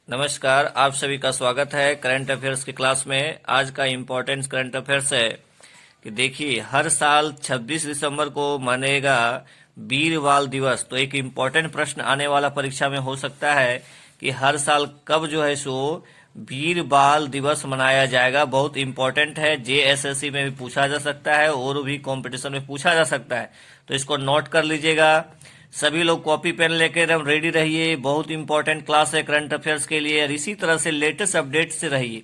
नमस्कार, आप सभी का स्वागत है करंट अफेयर्स की क्लास में। आज का इम्पोर्टेंट करंट अफेयर्स है कि देखिए, हर साल 26 दिसंबर को मनेगा वीर बाल दिवस। तो एक इम्पोर्टेंट प्रश्न आने वाला परीक्षा में हो सकता है कि हर साल कब जो है सो वीर बाल दिवस मनाया जाएगा। बहुत इम्पोर्टेंट है, जेएसएससी में भी पूछा जा सकता है और भी कंपटीशन में पूछा जा सकता है, तो इसको नोट कर लीजिएगा। सभी लोग कॉपी पेन लेकर एकदम रेडी रहिए। बहुत इंपॉर्टेंट क्लास है करंट अफेयर्स के लिए, और इसी तरह से लेटेस्ट अपडेट से रहिए।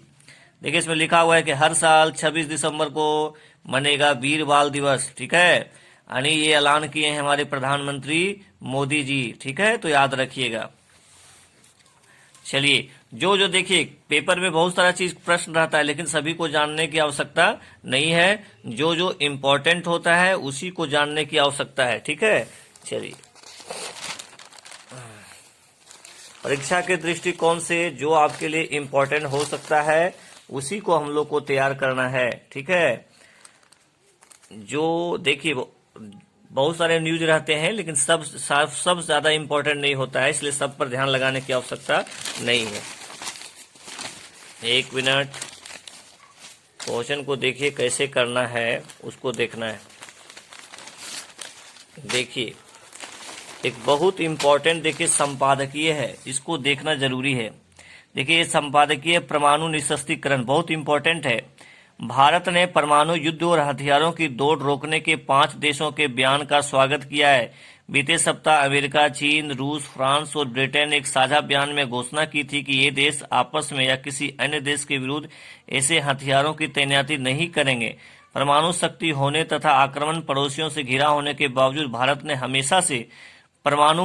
देखिए, इसमें लिखा हुआ है कि हर साल 26 दिसंबर को मनेगा वीर बाल दिवस। ठीक है, यानी ये ऐलान किए हैं हमारे प्रधानमंत्री मोदी जी। ठीक है, तो याद रखिएगा। चलिए, जो देखिए, पेपर में बहुत सारा चीज प्रश्न रहता है, लेकिन सभी को जानने की आवश्यकता नहीं है। जो इम्पोर्टेंट होता है उसी को जानने की आवश्यकता है। ठीक है, चलिए, परीक्षा के दृष्टिकोण से जो आपके लिए इम्पोर्टेंट हो सकता है उसी को हम लोग को तैयार करना है। ठीक है, जो देखिए, बहुत सारे न्यूज रहते हैं, लेकिन सब ज्यादा इम्पोर्टेंट नहीं होता है, इसलिए सब पर ध्यान लगाने की आवश्यकता नहीं है। एक मिनट, क्वेश्चन को देखिए कैसे करना है, उसको देखना है। देखिए, एक बहुत इंपॉर्टेंट देखिए संपादकीय है, इसको देखना जरूरी है। देखिए, ये संपादकीय परमाणु निशस्त्रीकरण बहुत इंपॉर्टेंट है। भारत ने परमाणु युद्ध और हथियारों की दौड़ रोकने के 5 देशों के बयान का स्वागत किया है। बीते सप्ताह अमेरिका, चीन, रूस, फ्रांस और ब्रिटेन ने एक साझा बयान में घोषणा की थी कि ये देश आपस में या किसी अन्य देश के विरुद्ध ऐसे हथियारों की तैनाती नहीं करेंगे। परमाणु शक्ति होने तथा आक्रमण पड़ोसियों से घिरा होने के बावजूद भारत ने हमेशा से परमाणु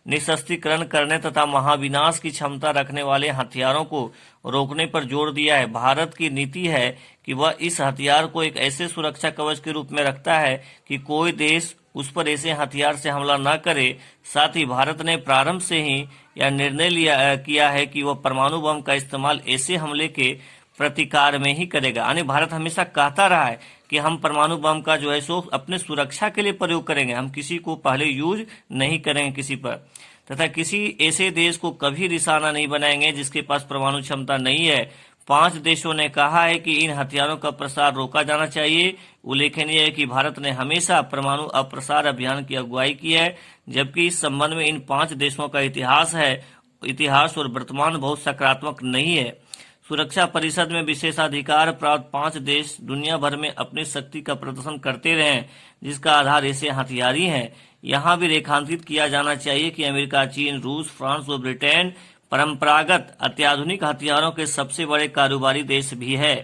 निशस्त्रीकरण करने तथा महाविनाश की क्षमता रखने वाले हथियारों को रोकने पर जोर दिया है। भारत की नीति है कि वह इस हथियार को एक ऐसे सुरक्षा कवच के रूप में रखता है कि कोई देश उस पर ऐसे हथियार से हमला न करे। साथ ही भारत ने प्रारंभ से ही यह निर्णय किया है कि वह परमाणु बम का इस्तेमाल ऐसे हमले के प्रतिकार में ही करेगा। यानी भारत हमेशा कहता रहा है कि हम परमाणु बम का जो है सो अपने सुरक्षा के लिए प्रयोग करेंगे, हम किसी को पहले यूज नहीं करेंगे किसी पर, तथा किसी ऐसे देश को कभी निशाना नहीं बनाएंगे जिसके पास परमाणु क्षमता नहीं है। 5 देशों ने कहा है कि इन हथियारों का प्रसार रोका जाना चाहिए। उल्लेखनीय है कि भारत ने हमेशा परमाणु अप्रसार अभियान की अगुवाई की है, जबकि इस संबंध में इन 5 देशों का इतिहास और वर्तमान बहुत सकारात्मक नहीं है। सुरक्षा परिषद में विशेषाधिकार प्राप्त 5 देश दुनिया भर में अपनी शक्ति का प्रदर्शन करते रहे, जिसका आधार ऐसे हथियार ही है। यहाँ भी रेखांकित किया जाना चाहिए कि अमेरिका, चीन, रूस, फ्रांस और ब्रिटेन परंपरागत अत्याधुनिक हथियारों के सबसे बड़े कारोबारी देश भी है,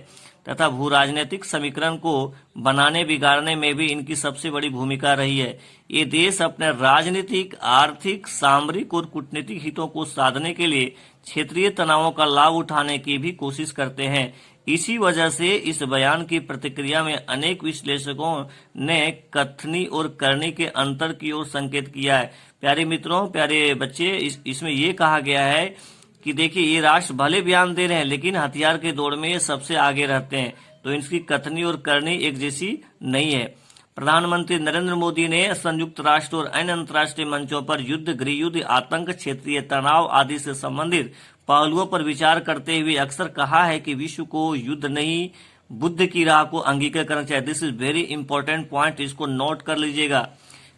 तथा भू राजनीतिक समीकरण को बनाने बिगाड़ने में भी इनकी सबसे बड़ी भूमिका रही है। ये देश अपने राजनीतिक, आर्थिक, सामरिक और कूटनीतिक हितों को साधने के लिए क्षेत्रीय तनावों का लाभ उठाने की भी कोशिश करते हैं। इसी वजह से इस बयान की प्रतिक्रिया में अनेक विश्लेषकों ने कथनी और करनी के अंतर की ओर संकेत किया है। प्यारे मित्रों, प्यारे बच्चे, इसमें ये कहा गया है कि देखिए, ये राष्ट्र भले बयान दे रहे हैं, लेकिन हथियार के दौड़ में ये सबसे आगे रहते हैं, तो इनकी कथनी और करनी एक जैसी नहीं है। प्रधानमंत्री नरेंद्र मोदी ने संयुक्त राष्ट्र और अन्य अंतर्राष्ट्रीय मंचों पर युद्ध, गृहयुद्ध, आतंक, क्षेत्रीय तनाव आदि से संबंधित पहलुओं पर विचार करते हुए अक्सर कहा है कि विश्व को युद्ध नहीं, बुद्ध की राह को अंगीकार करना चाहिए। This is very important point, इसको नोट कर लीजिएगा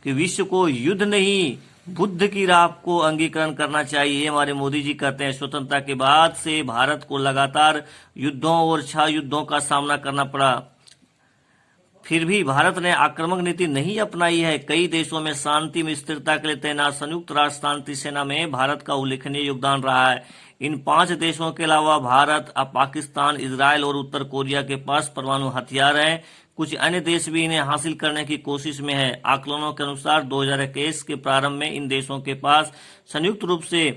कि विश्व को युद्ध नहीं, बुद्ध की राह को अंगीकरण करना चाहिए। हमारे मोदी जी कहते हैं, स्वतंत्रता के बाद से भारत को लगातार युद्धों और 6 युद्धों का सामना करना पड़ा, फिर भी भारत ने आक्रामक नीति नहीं अपनाई है। कई देशों में शांति में स्थिरता के लिए तैनात संयुक्त राष्ट्र शांति सेना में भारत का उल्लेखनीय योगदान रहा है। इन 5 देशों के अलावा भारत, पाकिस्तान, इजराइल और उत्तर कोरिया के पास परमाणु हथियार हैं। कुछ अन्य देश भी इन्हें हासिल करने की कोशिश में है। आकलनों के अनुसार 2021 के प्रारंभ में इन देशों के पास संयुक्त रूप से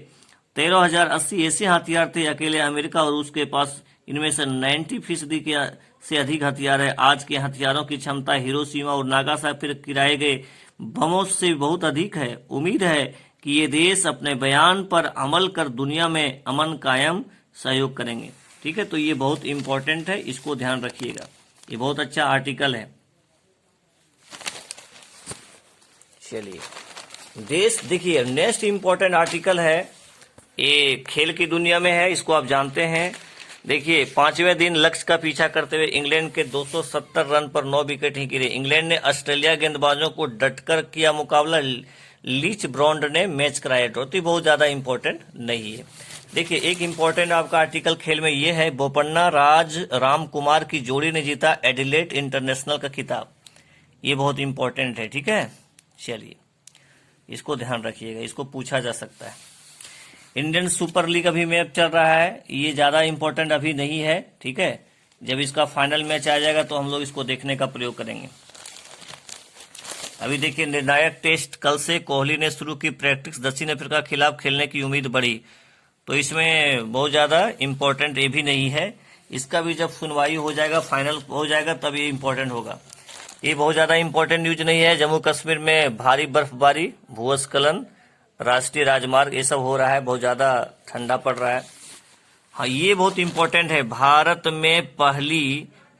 13,080 ऐसे हथियार थे। अकेले अमेरिका और रूस के पास इनमें से 90% से अधिक हथियार है। आज के हथियारों की क्षमता हिरोशिमा और नागासाकी पर गिराए गए बमों से बहुत अधिक है। उम्मीद है कि ये देश अपने बयान पर अमल कर दुनिया में अमन कायम सहयोग करेंगे। ठीक है, तो ये बहुत इंपॉर्टेंट है, इसको ध्यान रखिएगा, ये बहुत अच्छा आर्टिकल है। चलिए, देश देखिए, नेक्स्ट इंपॉर्टेंट आर्टिकल है ये खेल की दुनिया में है, इसको आप जानते हैं। देखिए 5वें दिन लक्ष्य का पीछा करते हुए इंग्लैंड के 270 रन पर 9 विकेट ही गिरे। इंग्लैंड ने ऑस्ट्रेलिया गेंदबाजों को डटकर किया मुकाबला। लीच ब्रॉन्ड ने मैच कराया ड्रॉ। तो बहुत ज्यादा इंपॉर्टेंट नहीं है। देखिए एक इंपॉर्टेंट आपका आर्टिकल खेल में ये है, बोपन्ना राज राम कुमार की जोड़ी ने जीता एडिलेड इंटरनेशनल का खिताब। ये बहुत इंपॉर्टेंट है, ठीक है। चलिए इसको ध्यान रखिएगा, इसको पूछा जा सकता है। इंडियन सुपर लीग अभी मैच चल रहा है, ये ज्यादा इंपॉर्टेंट अभी नहीं है, ठीक है। जब इसका फाइनल मैच आ जाएगा तो हम लोग इसको देखने का प्रयोग करेंगे। अभी देखिए निर्णायक टेस्ट कल से कोहली ने शुरू की प्रैक्टिस। दक्षिण अफ्रीका के खिलाफ खेलने की उम्मीद बढ़ी। तो इसमें बहुत ज्यादा इंपॉर्टेंट ये भी नहीं है। इसका भी जब सुनवाई हो जाएगा, फाइनल हो जाएगा, तब ये इंपॉर्टेंट होगा। ये बहुत ज्यादा इंपॉर्टेंट न्यूज नहीं है। जम्मू कश्मीर में भारी बर्फबारी, भूस्खलन, राष्ट्रीय राजमार्ग ये सब हो रहा है, बहुत ज्यादा ठंडा पड़ रहा है। हाँ ये बहुत इंपॉर्टेंट है। भारत में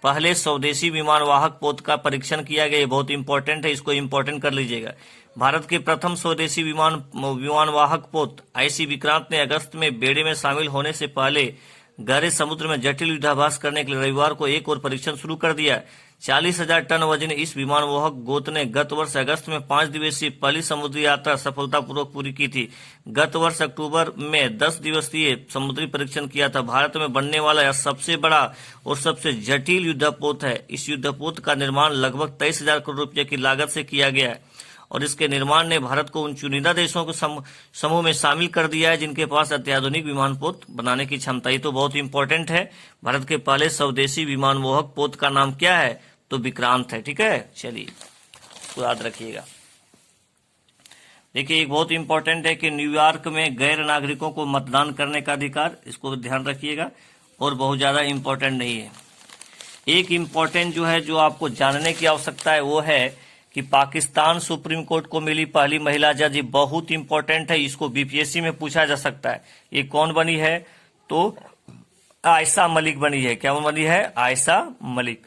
पहले स्वदेशी विमान वाहक पोत का परीक्षण किया गया। ये बहुत इंपॉर्टेंट है, इसको इंपॉर्टेंट कर लीजिएगा। भारत के प्रथम स्वदेशी विमान वाहक पोत आईसी विक्रांत ने अगस्त में बेड़े में शामिल होने से पहले गहरे समुद्र में जटिल युद्धाभ्यास करने के लिए रविवार को एक और परीक्षण शुरू कर दिया। 40,000 टन वजन इस विमान वाहक गोत ने गत वर्ष अगस्त में 5 दिवसीय पहली समुद्री यात्रा सफलतापूर्वक पूरी की थी। गत वर्ष अक्टूबर में 10 दिवसीय समुद्री परीक्षण किया था। भारत में बनने वाला यह सबसे बड़ा और सबसे जटिल युद्धपोत है। इस युद्धपोत का निर्माण लगभग 23,000 करोड़ रुपए की लागत से किया गया है और इसके निर्माण ने भारत को उन चुनिंदा देशों के समूह में शामिल कर दिया है जिनके पास अत्याधुनिक विमान पोत बनाने की क्षमता। ये तो बहुत इंपॉर्टेंट है। भारत के पहले स्वदेशी विमान वाहक पोत का नाम क्या है? तो विक्रांत है, ठीक है। चलिए इसको याद रखिएगा। देखिए एक बहुत इंपॉर्टेंट है कि न्यूयॉर्क में गैर नागरिकों को मतदान करने का अधिकार, इसको ध्यान रखिएगा। और बहुत ज्यादा इंपॉर्टेंट नहीं है। एक इंपॉर्टेंट जो है, जो आपको जानने की आवश्यकता है, वो है कि पाकिस्तान सुप्रीम कोर्ट को मिली पहली महिला जज। ये बहुत इंपॉर्टेंट है, इसको बीपीएससी में पूछा जा सकता है। ये कौन बनी है? तो आयशा मलिक बनी है। क्या बनी है? आयशा मलिक,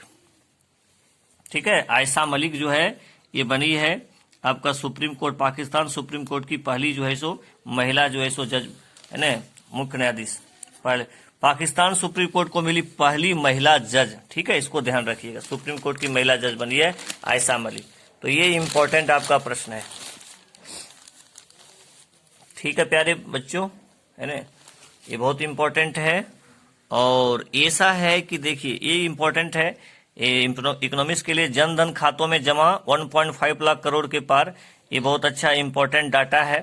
ठीक है। आयशा मलिक जो है ये बनी है आपका supreme court, Pakistan supreme court की पहली जो है सो महिला जो है सो जज है ना, मुख्य न्यायाधीश। पहले पाकिस्तान सुप्रीम कोर्ट को मिली पहली महिला जज, ठीक है। इसको ध्यान रखिएगा, सुप्रीम कोर्ट की महिला जज बनी है आयशा मलिक। तो ये इंपॉर्टेंट आपका प्रश्न है, ठीक है प्यारे बच्चों, है ना। ये बहुत इंपॉर्टेंट है। और ऐसा है कि देखिए ये इंपॉर्टेंट है इकोनॉमिक्स के लिए। जन धन खातों में जमा 1.5 लाख करोड़ के पार। ये बहुत अच्छा इंपॉर्टेंट डाटा है।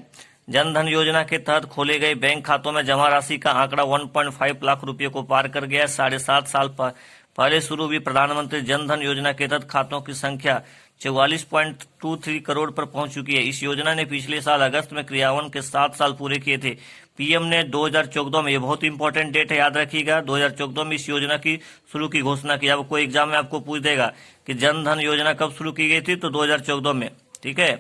जन धन योजना के तहत खोले गए बैंक खातों में जमा राशि का आंकड़ा 1.5 लाख रुपए को पार कर गया। 7.5 साल पहले शुरू हुई प्रधानमंत्री जन धन योजना के तहत खातों की संख्या 44.23 करोड़ पर पहुंच चुकी है। इस योजना ने पिछले साल अगस्त में क्रियान्वयन के 7 साल पूरे किए थे। पीएम ने 2014 में, ये बहुत इंपॉर्टेंट डेट है, याद रखिएगा, 2014 में इस योजना की शुरू की घोषणा की। अब कोई एग्जाम में आपको पूछ देगा कि जन धन योजना कब शुरू की गई थी, तो 2014 में, ठीक है।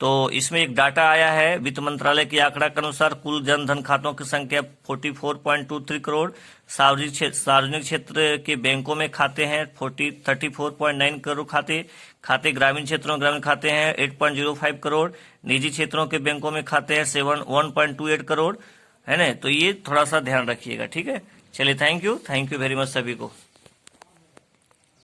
तो इसमें एक डाटा आया है वित्त मंत्रालय के आंकड़ा के अनुसार कुल जन धन खातों की संख्या 44.23 करोड़। सार्वजनिक क्षेत्र के बैंकों में खाते हैं 34.9 करोड़ खाते ग्रामीण क्षेत्रों ग्रामीण खाते हैं 8.05 करोड़। निजी क्षेत्रों के बैंकों में खाते हैं 1.28 करोड़, है ना। तो ये थोड़ा सा ध्यान रखिएगा, ठीक है। चलिए थैंक यू वेरी मच सभी को।